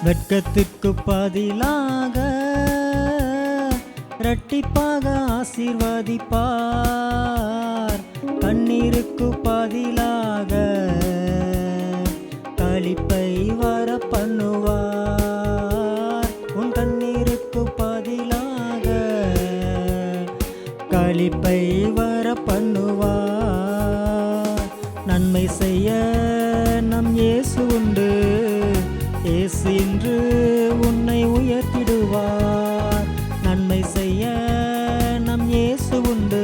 வெட்கத்திற்கு பதிலாக இரட்டிப்பாக ஆசீர்வதிப்பார். கண்ணீருக்கு பதிலாக களிப்பை வர பண்ணுவார். உன் கண்ணீருக்கு பதிலாக களிப்பை வர பண்ணுவார். நன்மை செய்ய நம் இயேசு உண்டு. இயேசு இன்று உன்னை உயர்த்திடுவார். நன்மை செய்ய நம் இயேசு உண்டு.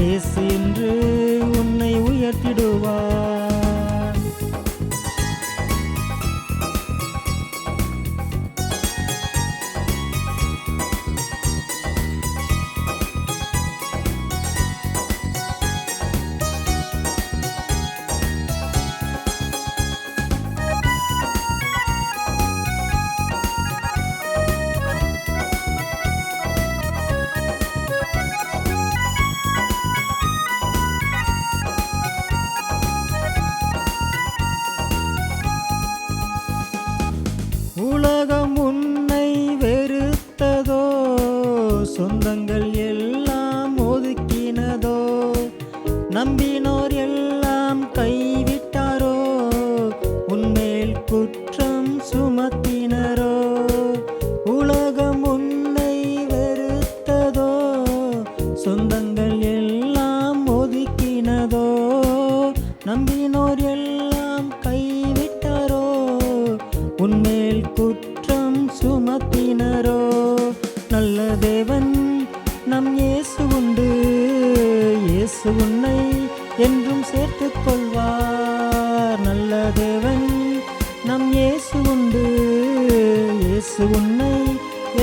இயேசு இன்று உன்னை உயர்த்திடுவார். உலகம் உன்னை வெறுத்ததோ, சொந்தங்கள் எல்லாம் ஒதுக்கினதோ, நம்பினோர் எல்லாம் கைவிட்டாரோ, உன்மேல் குற்றம் சுமத்தினரோ. உலகம் உன்னை வெறுத்ததோ, சொந்தங்கள் எல்லாம் ஒதுக்கினதோ, நம்பினோர் எல்லாம் கைவிட்டாரோ, உன்மேல் குற்றம் சுமத்தினரோ. நல்ல தேவன் நம் இயேசு உண்டு. இயேசு உன்னை என்றும் சேர்த்துக் கொள்வார். நல்ல தேவன் நம் இயேசு உண்டு. இயேசு உன்னை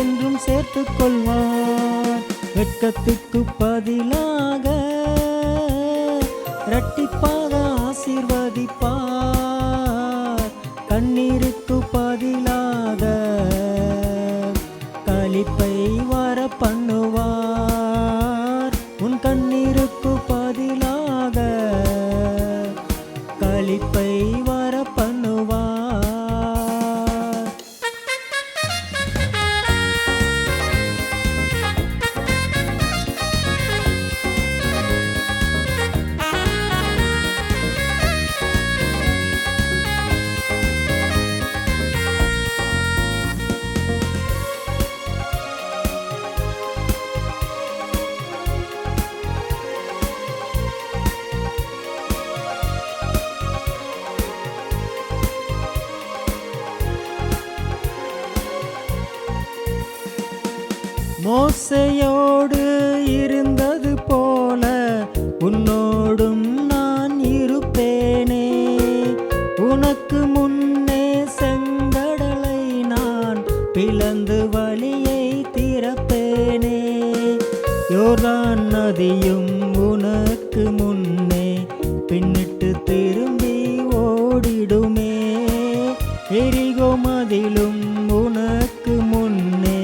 என்றும் சேர்த்துக் கொள்வார். வெட்கத்துக்கு பதிலாக இரட்டிப்பாக ஆசீர்வதிப்பார். கண்ணீருக்கு பதிலாக களிப்பை வர பண்ணுவார். உன் கண்ணீருக்கு பதிலாக களிப்பை வர பண்ணுவார். மோசேயோடு இருந்தது போல உன்னோடும் நான் இருப்பேனே. உனக்கு முன்னே செங்கடலை நான் பிளந்து வழியை திறப்பேனே. யோர்தான் நதியும் உனக்கு முன்னே பின்னிட்டு திரும்பி ஓடிடுமே. எரிகோ மதிலும் உனக்கு முன்னே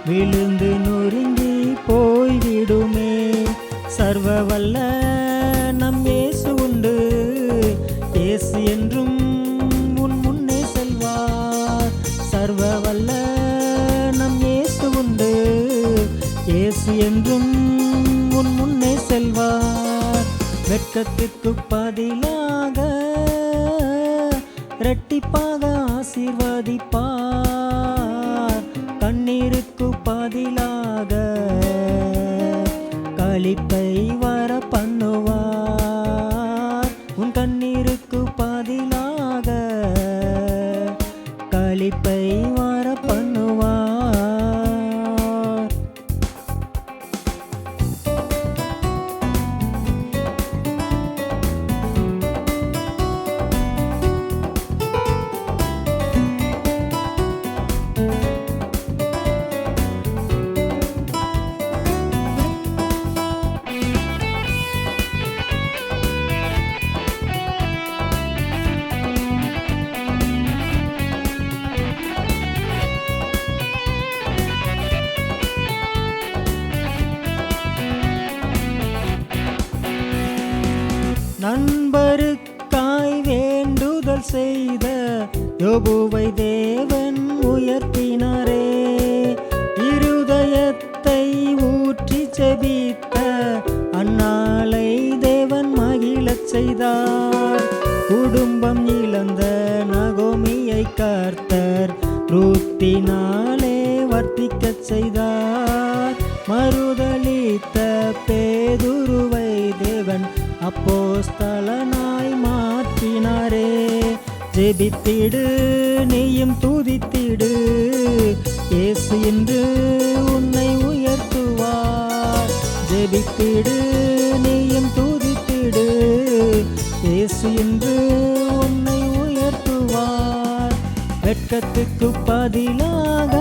விழுந்து நொறுங்கி போய்விடுமே. சர்வ வல்ல நம் இயேசு உண்டு. இயேசு என்றும் உன் முன்னே செல்வார். சர்வ வல்ல நம் இயேசு உண்டு. இயேசு என்றும் உன் முன்னே செல்வார். வெட்கத்திற்கு பதிலாக இரட்டிப்பாக ஆசீர்வதிப்பார். கண்ணீருக்கு பதிலாக களிப்பை வர பண்ணுவார். உன் கண்ணீருக்கு பதிலாக களிப்பை வர பண்ணுவார். நண்பருக்காய் வேண்டுதல் அற்புதங்கள் செய்த யோபுவை தேவன் உயர்த்தினாரே. இருதயத்தை ஊற்றி செபித்த அன்னாளை தேவன் மகிழச் செய்தார். குடும்பம் இழந்த நகோமியை கர்த்தர் ரூத்தினாலே வர்த்திக்கச் செய்தார். மறுதலித்த பேதுருவை தேவன் அப்போஸ்தலனாய் மாற்றினாரே. ஜெபித்திடு நீயும் துதித்திடு, இயேசு என்று உன்னை உயர்த்துவார். ஜெபித்திடு நீயும் துதித்திடு, இயேசு என்று உன்னை உயர்த்துவார். வெட்கத்துக்கு பதிலாக